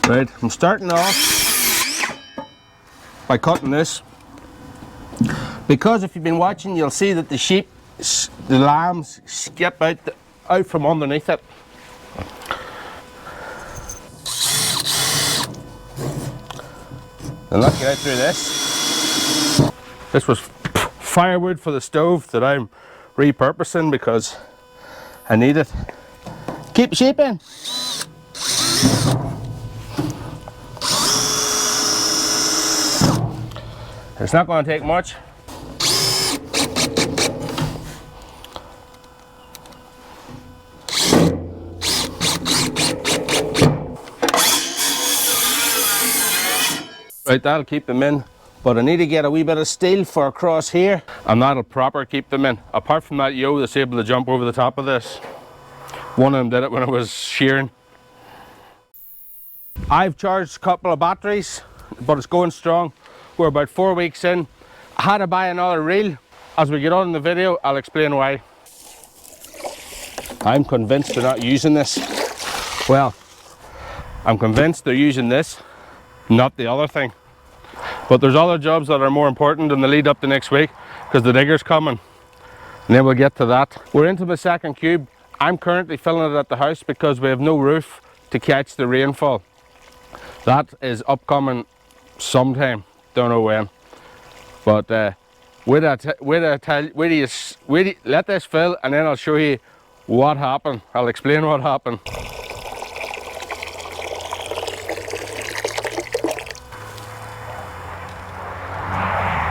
Right, I'm starting off by cutting this, because if you've been watching you'll see that the sheep, the lambs skip out from underneath it. They'll not get out through this. This was firewood for the stove that I'm repurposing because I need it. Keep sheep in. It's not going to take much. Right, that'll keep them in, but I need to get a wee bit of steel for across here, and that'll proper keep them in. Apart from that yo that's able to jump over the top of this. One of them did it when I was shearing. I've charged a couple of batteries, but it's going strong. We're about 4 weeks in. I had to buy another reel. As we get on in the video, I'll explain why. I'm convinced they're not using this. Well, I'm convinced they're using this, not the other thing. But there's other jobs that are more important in the lead up to next week, because the digger's coming. And then we'll get to that. We're into my second cube. I'm currently filling it at the house because we have no roof to catch the rainfall. That is upcoming sometime. Don't know when, but let this fill and then I'll show you what happened. I'll explain what happened.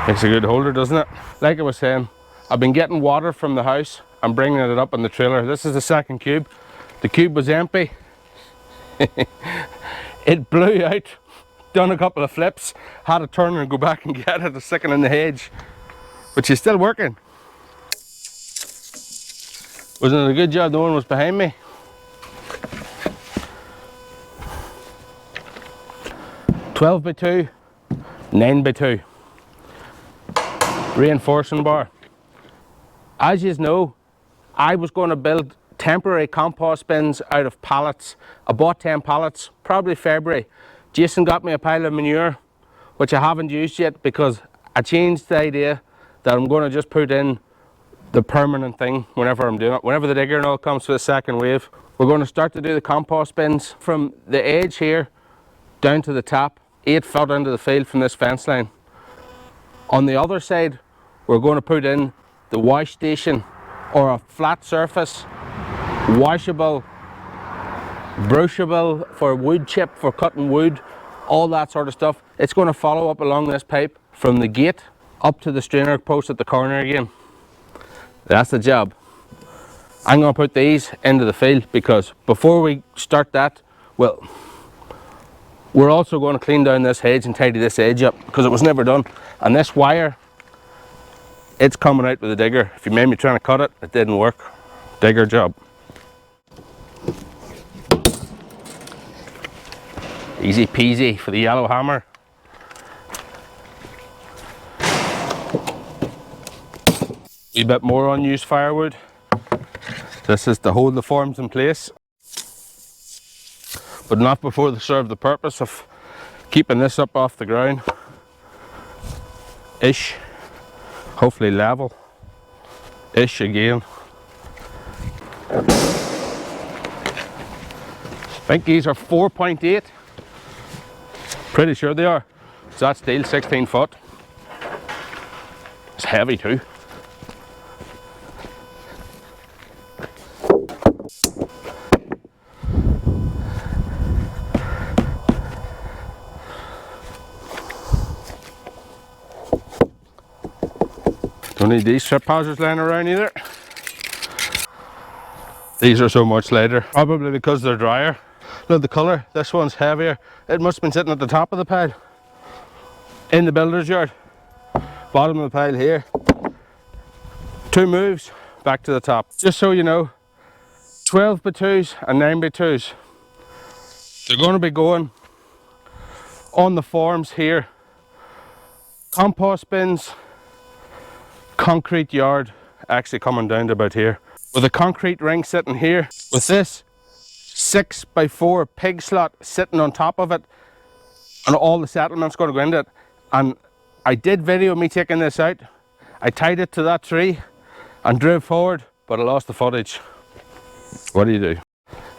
Makes a good holder, doesn't it? Like I was saying, I've been getting water from the house and bringing it up in the trailer. This is the second cube. The cube was empty. It blew out. Done a couple of flips, had to turn and go back and get it, sticking in the hedge, but she's still working. Wasn't it a good job no one was behind me? "12 by 2, 9 by 2 reinforcing bar." As you know, I was going to build temporary compost bins out of pallets. I bought 10 pallets, probably February. Jason got me a pile of manure, which I haven't used yet because I changed the idea that I'm going to just put in the permanent thing whenever I'm doing it. Whenever the digger and all comes for the second wave, we're going to start to do the compost bins from the edge here down to the top, 8 foot into the field from this fence line. On the other side, we're going to put in the wash station, or a flat surface, washable, brushable for wood chip, for cutting wood, all that sort of stuff. It's going to follow up along this pipe from the gate up to the strainer post at the corner again. That's the job. I'm going to put these into the field because before we start that, well, we're also going to clean down this hedge and tidy this edge up because it was never done. And this wire, it's coming out with the digger. If you made me trying to cut it, it didn't work. Digger job. Easy peasy for the yellow hammer. A bit more unused firewood. This is to hold the forms in place, but not before they serve the purpose of keeping this up off the ground. Ish. Hopefully level. Ish again. I think these are 4.8. Pretty sure they are. So that steel 16 foot. It's heavy too. Don't need these trip hazards lying around either. These are so much lighter, probably because they're drier. Look at the colour, this one's heavier. It must have been sitting at the top of the pile. In the builder's yard. Bottom of the pile here. 2 moves, back to the top. Just so you know, 12 by 2s and 9 by 2s. They're going to be going on the forms here. Compost bins, concrete yard, actually coming down to about here. With a concrete ring sitting here, with this 6x4 pig slot sitting on top of it, and all the settlement's going to go into it. And I did video me taking this out. I tied it to that tree and drove forward, but I lost the footage. What do you do?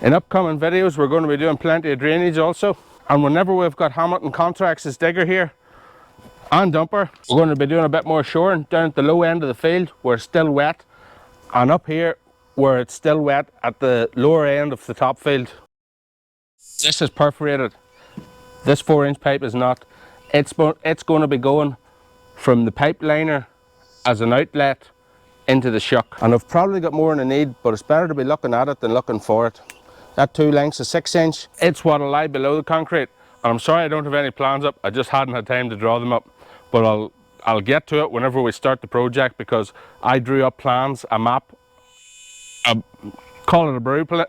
In upcoming videos we're going to be doing plenty of drainage also, and whenever we've got Hamilton contracts as digger here and dumper, we're going to be doing a bit more shoring down at the low end of the field where it's still wet, and up here where it's still wet at the lower end of the top field. This is perforated. This 4-inch pipe is not. It's going to be going from the pipe liner as an outlet into the shuck. And I've probably got more than I need, but it's better to be looking at it than looking for it. That 2 lengths is 6-inch. It's what'll lie below the concrete. And I'm sorry I don't have any plans up. I just hadn't had time to draw them up. But I'll get to it whenever we start the project, because I drew up plans, a map, call it a blueprint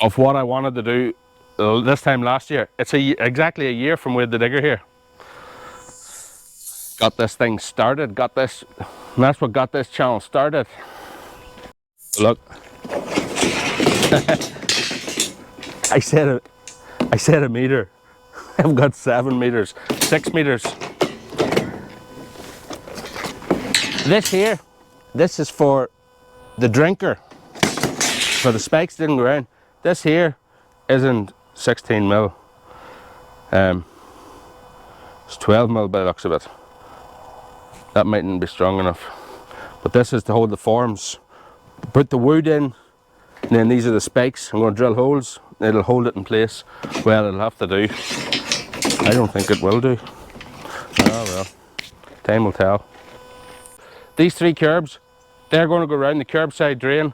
of what I wanted to do this time last year. It's exactly a year from we had the digger here. Got this thing started, and that's what got this channel started. Look, I said a meter. I've got 7 meters, 6 meters. This is for the drinker, for the spikes didn't go around. This here isn't 16 mil. It's 12 mil by the looks of it. That mightn't be strong enough. But this is to hold the forms. Put the wood in, and then these are the spikes. I'm going to drill holes, it'll hold it in place. Well, it'll have to do. I don't think it will do. Oh well, time will tell. These 3 curbs, they're going to go around the curbside drain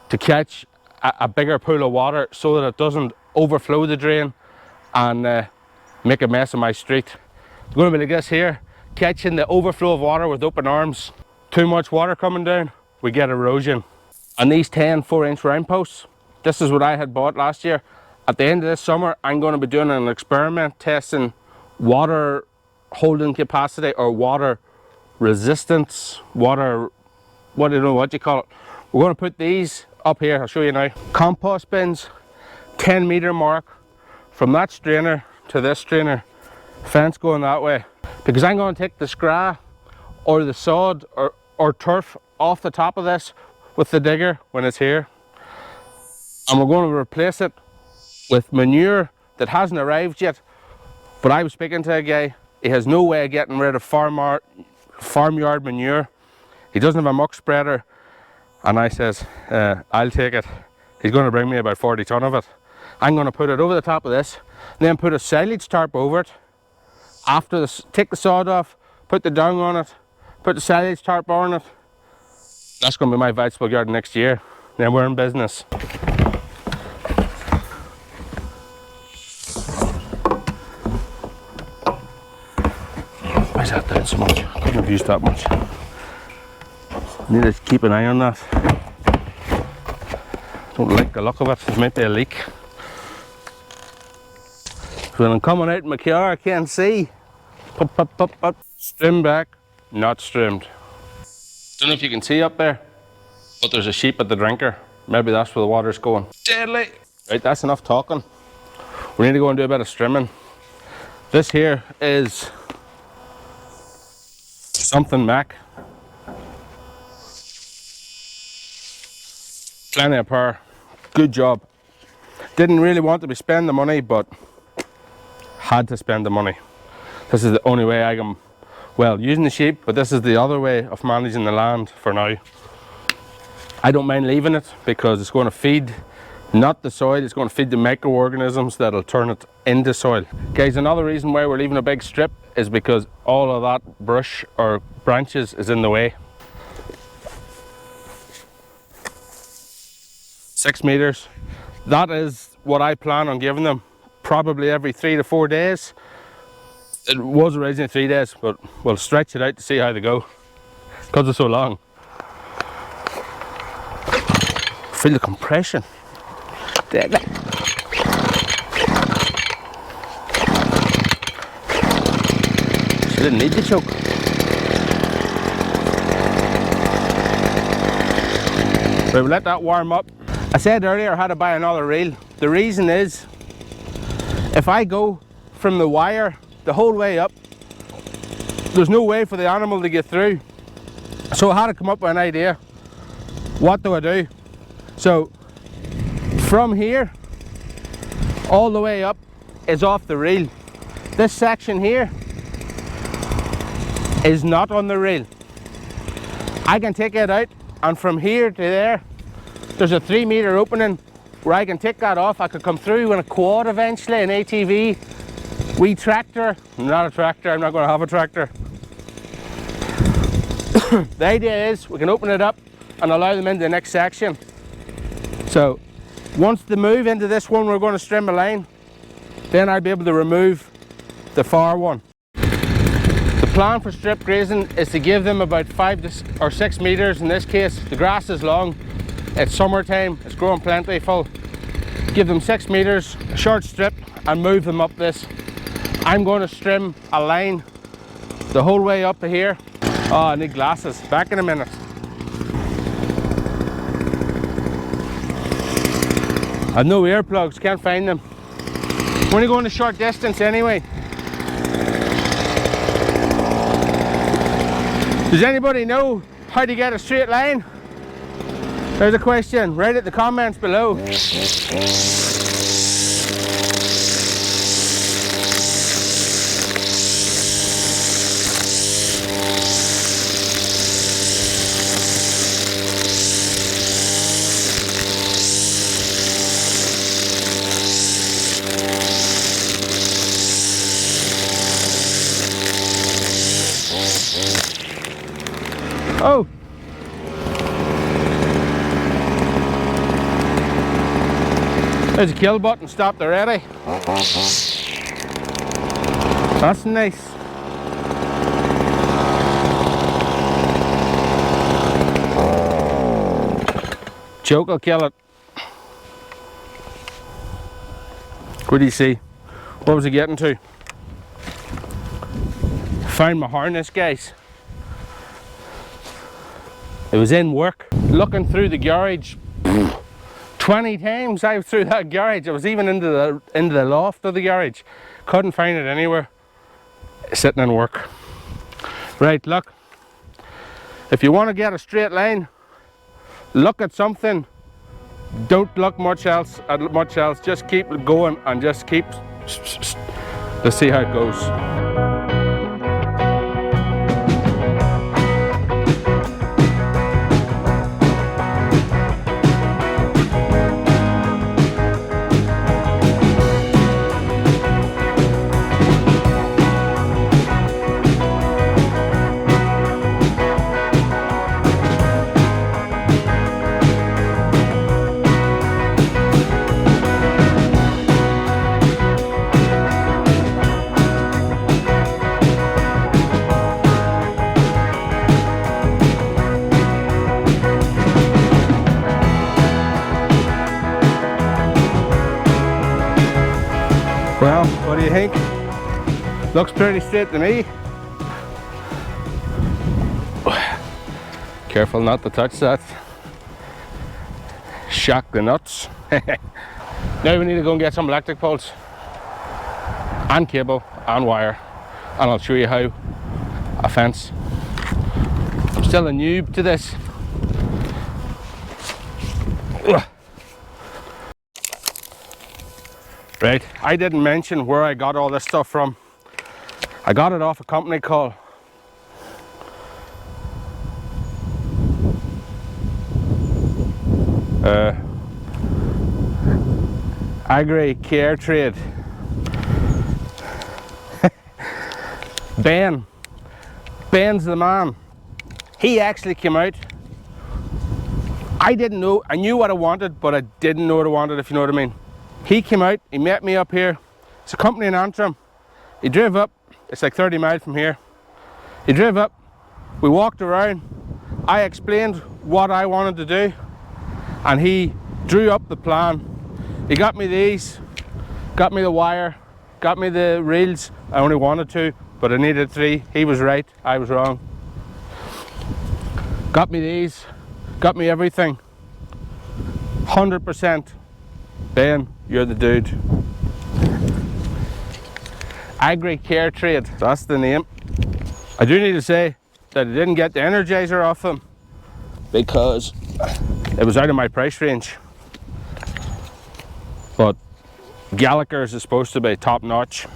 to catch a bigger pool of water so that it doesn't overflow the drain and make a mess of my street. It's going to be like this here, catching the overflow of water with open arms. Too much water coming down, we get erosion. And these 10 4-inch round posts, this is what I had bought last year. At the end of this summer, I'm going to be doing an experiment testing water holding capacity or water resistance, water, what do you know what you call it. We're going to put these up here, I'll show you now. Compost bins, 10 meter mark from that strainer to this strainer. Fence going that way, because I'm going to take the scrap or the sod or turf off the top of this with the digger when it's here, and we're going to replace it with manure that hasn't arrived yet. But I was speaking to a guy, he has no way of getting rid of farmyard manure. He doesn't have a muck spreader, and I says, I'll take it. He's going to bring me about 40 ton of it. I'm going to put it over the top of this, and then put a silage tarp over it. After this, take the sod off, put the dung on it, put the silage tarp on it. That's going to be my vegetable garden next year. Then we're in business. Why's that down so much? I couldn't have used that much. Need to keep an eye on that. Don't like the look of it. There might be a leak. When I'm coming out in my car, I can't see. Strim back, not strimmed. Don't know if you can see up there, but there's a sheep at the drinker. Maybe that's where the water's going. Deadly! Right, that's enough talking. We need to go and do a bit of strimming. This here is something Mac. Plenty of power. Good job. Didn't really want to be spending the money, but had to spend the money. This is the only way I can, well, using the sheep, but this is the other way of managing the land for now. I don't mind leaving it because it's going to feed, not the soil, it's going to feed the microorganisms that'll turn it into soil. Guys, another reason why we're leaving a big strip is because all of that brush or branches is in the way. 6 meters. That is what I plan on giving them, probably every 3 to 4 days. It was originally 3 days, but we'll stretch it out to see how they go because it's so long. Feel the compression. She didn't need the choke. But we'll let that warm up. I said earlier I had to buy another reel. The reason is, if I go from the wire the whole way up, there's no way for the animal to get through. So I had to come up with an idea. What do I do? So from here all the way up is off the reel. This section here is not on the reel. I can take it out, and from here to there there's a 3 meter opening where I can take that off. I could come through in a quad eventually, an ATV, wee tractor. Not a tractor, I'm not going to have a tractor. The idea is we can open it up and allow them into the next section. So once they move into this one, we're going to trim a line, then I'll be able to remove the far one. The plan for strip grazing is to give them about 5 or 6 meters. In this case, the grass is long, it's summertime, it's growing plentiful. Give them 6 meters, a short strip, and move them up this. I'm going to trim a line the whole way up to here. Oh, I need glasses. Back in a minute. I've no earplugs, can't find them. I'm only going a short distance anyway. Does anybody know how to get a straight line? There's a question. Write it in the comments below. Oh! There's a kill button, stopped already. That's nice. Choke will kill it. What do you see? What was he getting to? Found my harness, guys. It was in work. Looking through the garage 20 times I was through that garage. I was even into the loft of the garage. Couldn't find it anywhere. Sitting in work. Right, look. If you want to get a straight line, look at something. Don't look much else at much else. Just keep going and just keep. Let's see how it goes. Well, what do you think? Looks pretty straight to me. Careful not to touch that. Shock the nuts. Now we need to go and get some electric poles and cable and wire, and I'll show you how a fence. I'm still a noob to this. Right, I didn't mention where I got all this stuff from. I got it off a company called Agri Care Trade. Ben's the man. He actually came out. I didn't know, I knew what I wanted, but I didn't know what I wanted, if you know what I mean. He came out, he met me up here. It's a company in Antrim. He drove up, it's like 30 miles from here. He drove up, we walked around, I explained what I wanted to do, and he drew up the plan. He got me these, got me the wire, got me the reels. I only wanted 2, but I needed 3. He was right, I was wrong. Got me these, got me everything. 100%. Ben, you're the dude. Agri care trade, that's the name. I do need to say that I didn't get the Energizer off them because it was out of my price range. But Gallagher's is supposed to be top notch,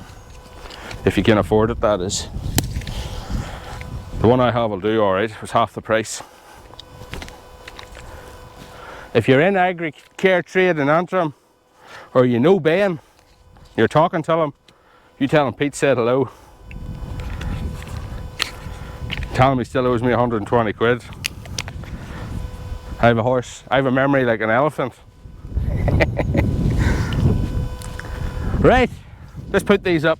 if you can afford it, that is. The one I have will do alright, it was half the price. If you're in agri care trade in Antrim, or you know Ben, you're talking to him, you tell him Pete said hello. Tell him he still owes me 120 quid. I have a horse, I have a memory like an elephant. Right, let's put these up.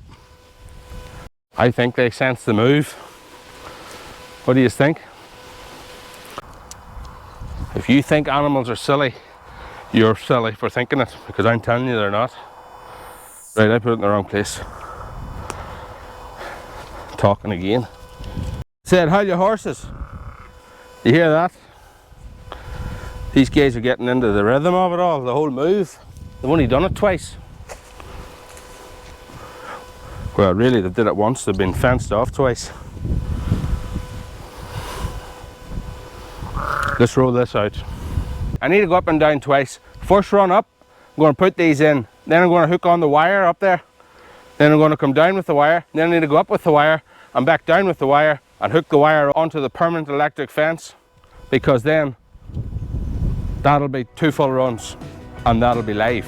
I think they sense the move. What do you think? If you think animals are silly, you're silly for thinking it, because I'm telling you they're not. Right, I put it in the wrong place. Talking again. Said, how are your horses? You hear that? These guys are getting into the rhythm of it all, the whole move. They've only done it twice. Well, really, they did it once. They've been fenced off twice. Let's roll this out. I need to go up and down twice. First run up, I'm going to put these in. Then I'm going to hook on the wire up there. Then I'm going to come down with the wire. Then I need to go up with the wire and back down with the wire and hook the wire onto the permanent electric fence, because then that'll be 2 full runs and that'll be live.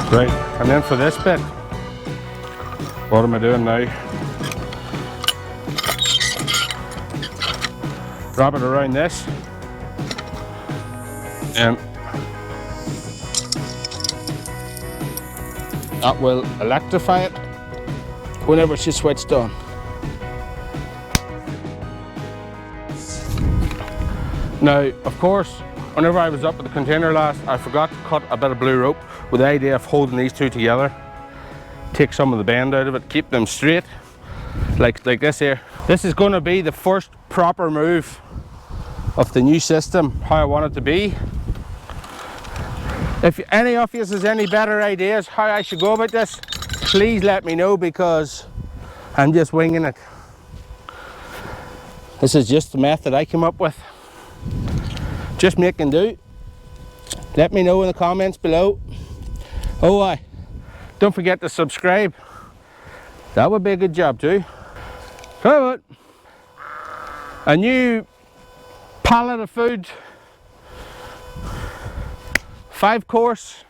Right, and then for this bit, what am I doing now? Wrap it around this, and that will electrify it whenever she's switched on. Now, of course, whenever I was up at the container last, I forgot to cut a bit of blue rope with the idea of holding these two together. Take some of the bend out of it, keep them straight, like this here. This is going to be the first proper move of the new system, how I want it to be. If any of you has any better ideas how I should go about this, please let me know, because I'm just winging it. This is just the method I came up with. Just making do. Let me know in the comments below. Oh, don't forget to subscribe. That would be a good job too. Come on. A new pallet of food. 5 course.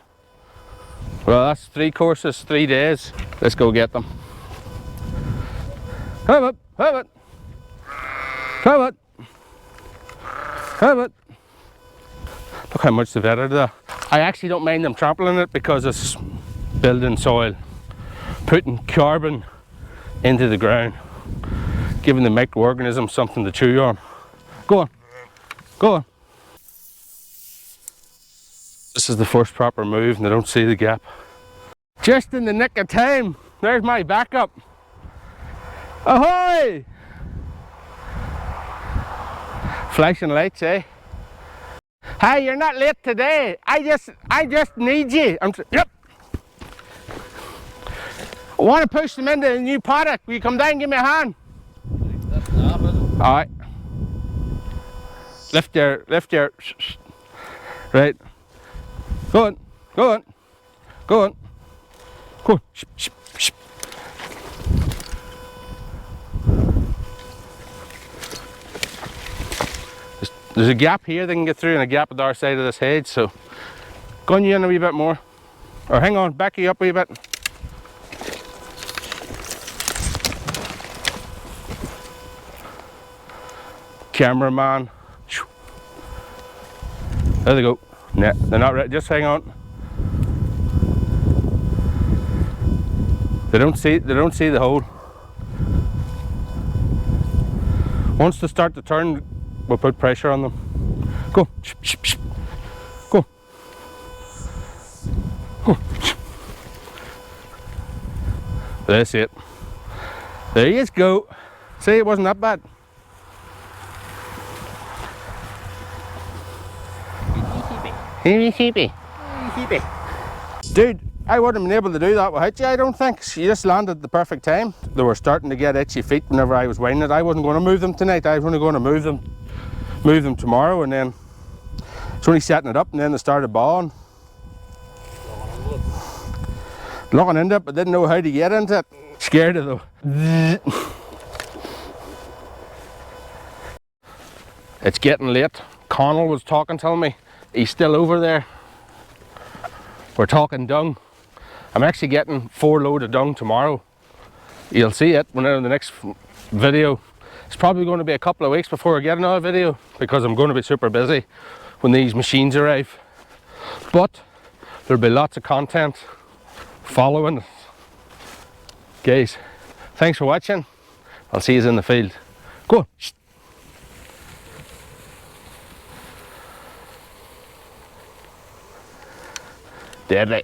Well, that's 3 courses, 3 days. Let's go get them. Come on, come on. Come on. Come on. Look how much they've added there. I actually don't mind them trampling it, because it's building soil, putting carbon into the ground, giving the microorganisms something to chew on. Go on, go on. This is the first proper move and I don't see the gap. Just in the nick of time, there's my backup. Ahoy! Flashing lights, eh? Hey, you're not late today. I just need you. Yep. I want to push them into the new paddock. Will you come down and give me a hand? Alright. Lift your, right. Go on, go on, go on. Go on. There's a gap here they can get through, and a gap at the other side of this hedge, so go on you in a wee bit more. Or hang on, back you up a wee bit. Cameraman. There they go. No, they're not ready, just hang on. They don't see the hole. Once they start to turn, we'll put pressure on them. Go. Go. Go. That's it. There you go. See, it wasn't that bad. Dude, I wouldn't have been able to do that without you, I don't think. You just landed at the perfect time. They were starting to get itchy feet whenever I was winding it. I wasn't going to move them tonight. I was only going to move them tomorrow, and then it's only setting it up, and then they started bawling. Looking into it, but didn't know how to get into it. Scared of them. It's getting late. Connell was telling me he's still over there. We're talking dung. I'm actually getting 4 loads of dung tomorrow. You'll see it whenever the next video. It's probably going to be a couple of weeks before I get another video because I'm going to be super busy when these machines arrive. But there'll be lots of content following. Guys, thanks for watching. I'll see you in the field. Go on. Deadly.